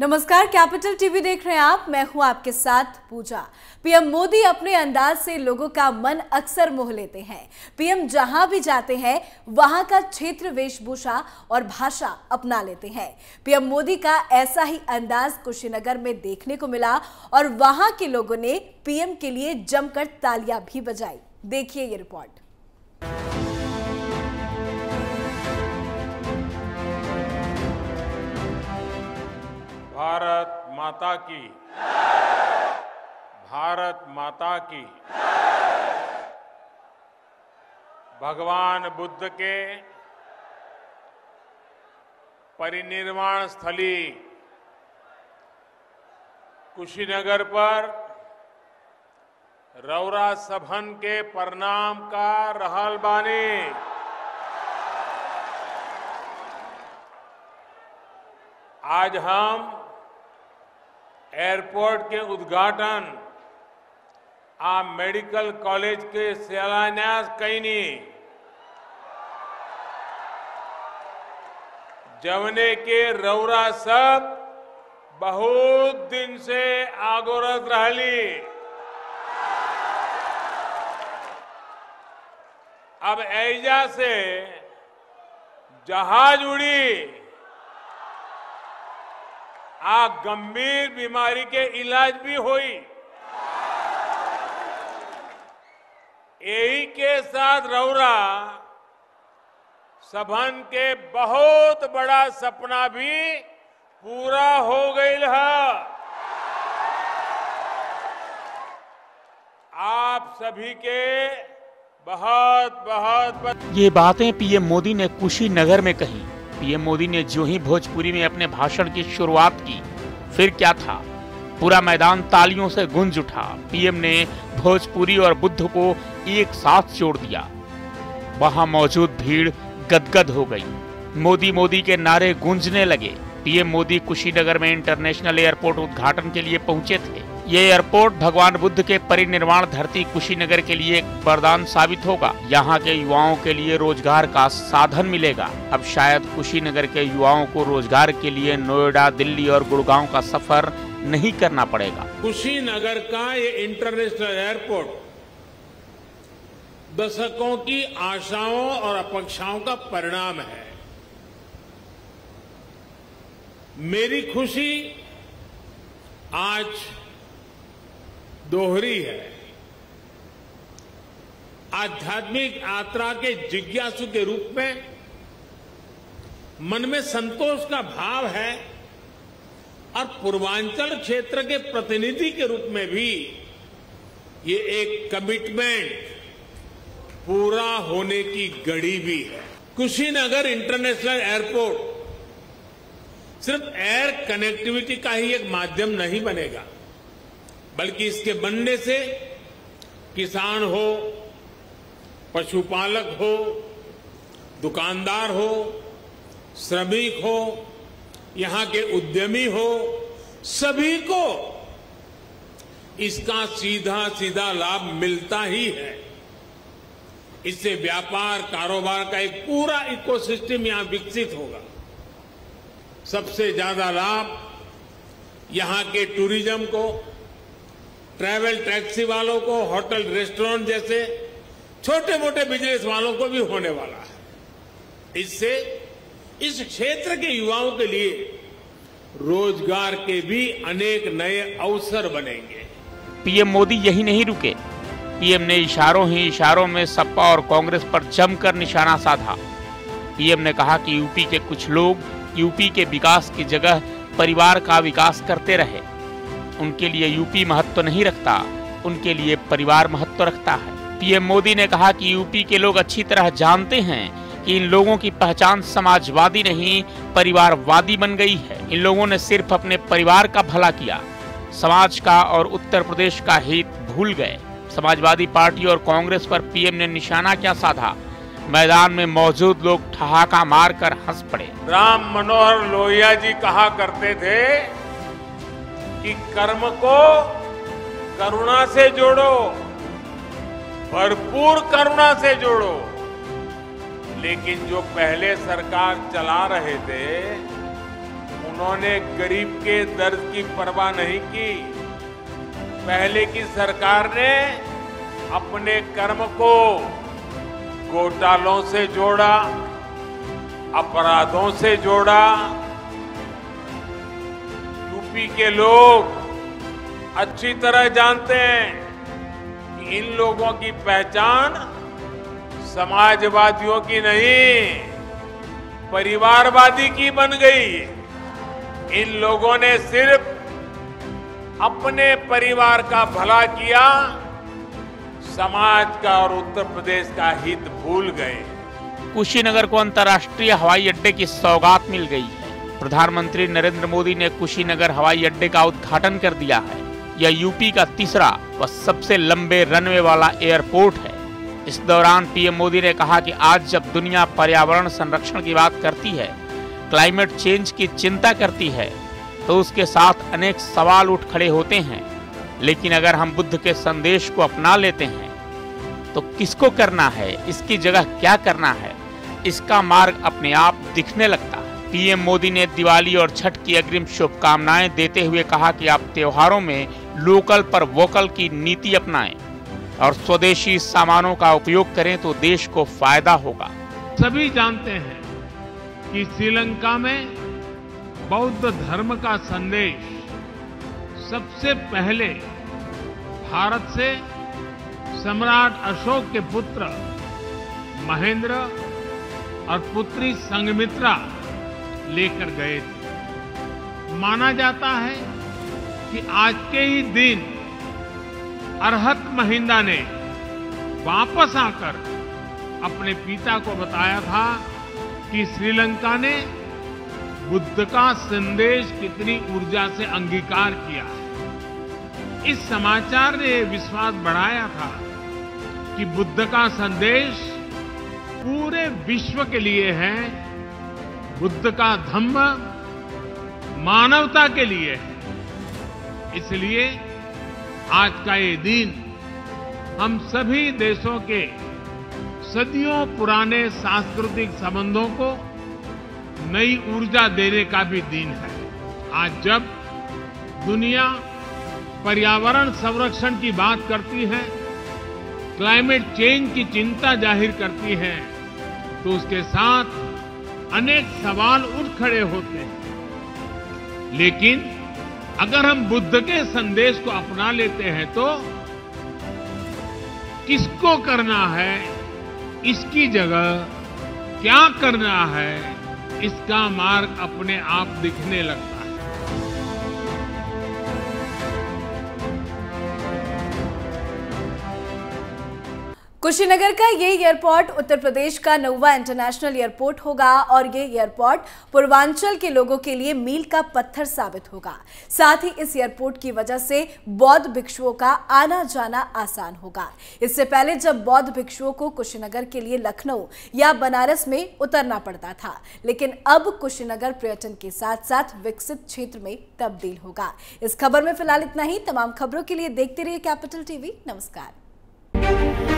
नमस्कार, capital TV देख रहे हैं आप। मैं हूं आपके साथ पूजा। पीएम मोदी अपने अंदाज से लोगों का मन अक्सर मोह लेते हैं। पीएम जहां भी जाते हैं वहां का क्षेत्र, वेशभूषा और भाषा अपना लेते हैं। पीएम मोदी का ऐसा ही अंदाज कुशीनगर में देखने को मिला और वहां के लोगों ने पीएम के लिए जमकर तालियां भी बजाई। देखिए ये रिपोर्ट। भारत माता की, भारत माता की। भगवान बुद्ध के परिनिर्वाण स्थली कुशीनगर पर रौरा सभन के प्रणाम का रहल बानी। आज हम एयरपोर्ट के उद्घाटन आ मेडिकल कॉलेज के शिलान्यास कईनी, जवने के रौरा सब बहुत दिन से आगोरत रहली। अब ऐजा से जहाज उड़ी आ गंभीर बीमारी के इलाज भी हुई। यही के साथ रौरा सभन के बहुत बड़ा सपना भी पूरा हो गई है। आप सभी के बहुत बहुत ये बातें पीएम मोदी ने कुशीनगर में कही। पीएम मोदी ने जो ही भोजपुरी में अपने भाषण की शुरुआत की, फिर क्या था, पूरा मैदान तालियों से गूंज उठा। पीएम ने भोजपुरी और बुद्ध को एक साथ जोड़ दिया। वहां मौजूद भीड़ गदगद हो गई। मोदी मोदी के नारे गूंजने लगे। पीएम मोदी कुशीनगर में इंटरनेशनल एयरपोर्ट उद्घाटन के लिए पहुंचे थे। ये एयरपोर्ट भगवान बुद्ध के परिनिर्वाण धरती कुशीनगर के लिए एक वरदान साबित होगा। यहाँ के युवाओं के लिए रोजगार का साधन मिलेगा। अब शायद कुशीनगर के युवाओं को रोजगार के लिए नोएडा, दिल्ली और गुड़गांव का सफर नहीं करना पड़ेगा। कुशीनगर का ये इंटरनेशनल एयरपोर्ट दशकों की आशाओं और अपेक्षाओं का परिणाम है। मेरी खुशी आज दोहरी है। आध्यात्मिक यात्रा के जिज्ञासु के रूप में मन में संतोष का भाव है और पूर्वांचल क्षेत्र के प्रतिनिधि के रूप में भी ये एक कमिटमेंट पूरा होने की घड़ी भी है। कुशीनगर इंटरनेशनल एयरपोर्ट सिर्फ एयर कनेक्टिविटी का ही एक माध्यम नहीं बनेगा, बल्कि इसके बनने से किसान हो, पशुपालक हो, दुकानदार हो, श्रमिक हो, यहां के उद्यमी हो, सभी को इसका सीधा सीधा लाभ मिलता ही है। इससे व्यापार कारोबार का एक पूरा इकोसिस्टम यहां विकसित होगा। सबसे ज्यादा लाभ यहां के टूरिज्म को, ट्रैवल टैक्सी वालों को, होटल रेस्टोरेंट जैसे छोटे मोटे बिजनेस वालों को भी होने वाला है। इससे इस क्षेत्र के युवाओं के लिए रोजगार के भी अनेक नए अवसर बनेंगे। पीएम मोदी यही नहीं रुके। पीएम ने इशारों ही इशारों में सपा और कांग्रेस पर जमकर निशाना साधा। पीएम ने कहा कि यूपी के कुछ लोग यूपी के विकास की जगह परिवार का विकास करते रहे। उनके लिए यूपी महत्व नहीं रखता, उनके लिए परिवार महत्व रखता है। पीएम मोदी ने कहा कि यूपी के लोग अच्छी तरह जानते हैं कि इन लोगों की पहचान समाजवादी नहीं परिवारवादी बन गई है। इन लोगों ने सिर्फ अपने परिवार का भला किया, समाज का और उत्तर प्रदेश का हित भूल गए। समाजवादी पार्टी और कांग्रेस पर पीएम ने निशाना क्या साधा, मैदान में मौजूद लोग ठहाका मारकर हंस पड़े। राम मनोहर लोहिया जी कहा करते थे कि कर्म को करुणा से जोड़ो, भरपूर करुणा से जोड़ो। लेकिन जो पहले सरकार चला रहे थे उन्होंने गरीब के दर्द की परवाह नहीं की। पहले की सरकार ने अपने कर्म को घोटालों से जोड़ा, अपराधों से जोड़ा। यूपी के लोग अच्छी तरह जानते हैं कि इन लोगों की पहचान समाजवादियों की नहीं, परिवारवादी की बन गई। इन लोगों ने सिर्फ अपने परिवार का भला किया, समाज का और उत्तर प्रदेश का हित भूल गए। कुशीनगर को अंतर्राष्ट्रीय हवाई अड्डे की सौगात मिल गई है। प्रधानमंत्री नरेंद्र मोदी ने कुशीनगर हवाई अड्डे का उद्घाटन कर दिया है। यह यूपी का तीसरा व सबसे लंबे रनवे वाला एयरपोर्ट है। इस दौरान पीएम मोदी ने कहा कि आज जब दुनिया पर्यावरण संरक्षण की बात करती है, क्लाइमेट चेंज की चिंता करती है, तो उसके साथ अनेक सवाल उठ खड़े होते हैं। लेकिन अगर हम बुद्ध के संदेश को अपना लेते हैं तो किसको करना है, इसकी जगह क्या करना है, इसका मार्ग अपने आप दिखने लगता है। पीएम मोदी ने दिवाली और छठ की अग्रिम शुभकामनाएं देते हुए कहा कि आप त्योहारों में लोकल पर वोकल की नीति अपनाएं और स्वदेशी सामानों का उपयोग करें तो देश को फायदा होगा। सभी जानते हैं कि श्रीलंका में बौद्ध धर्म का संदेश सबसे पहले भारत से सम्राट अशोक के पुत्र महेंद्र और पुत्री संघमित्रा लेकर गए थे। माना जाता है कि आज के ही दिन अरहत महिंदा ने वापस आकर अपने पिता को बताया था कि श्रीलंका ने बुद्ध का संदेश कितनी ऊर्जा से अंगीकार किया है। इस समाचार ने विश्वास बढ़ाया था कि बुद्ध का संदेश पूरे विश्व के लिए है, बुद्ध का धम्म मानवता के लिए है। इसलिए आज का ये दिन हम सभी देशों के सदियों पुराने सांस्कृतिक संबंधों को नई ऊर्जा देने का भी दिन है। आज जब दुनिया पर्यावरण संरक्षण की बात करती है, क्लाइमेट चेंज की चिंता जाहिर करती है, तो उसके साथ अनेक सवाल उठ खड़े होते हैं। लेकिन अगर हम बुद्ध के संदेश को अपना लेते हैं तो किसको करना है, इसकी जगह क्या करना है, इसका मार्ग अपने आप दिखने लगता है। कुशीनगर का ये एयरपोर्ट उत्तर प्रदेश का 9वां इंटरनेशनल एयरपोर्ट होगा और ये एयरपोर्ट पूर्वांचल के लोगों के लिए मील का पत्थर साबित होगा। साथ ही इस एयरपोर्ट की वजह से बौद्ध भिक्षुओं का आना जाना आसान होगा। इससे पहले जब बौद्ध भिक्षुओं को कुशीनगर के लिए लखनऊ या बनारस में उतरना पड़ता था, लेकिन अब कुशीनगर पर्यटन के साथ साथ विकसित क्षेत्र में तब्दील होगा। इस खबर में फिलहाल इतना ही। तमाम खबरों के लिए देखते रहिए कैपिटल टीवी। नमस्कार।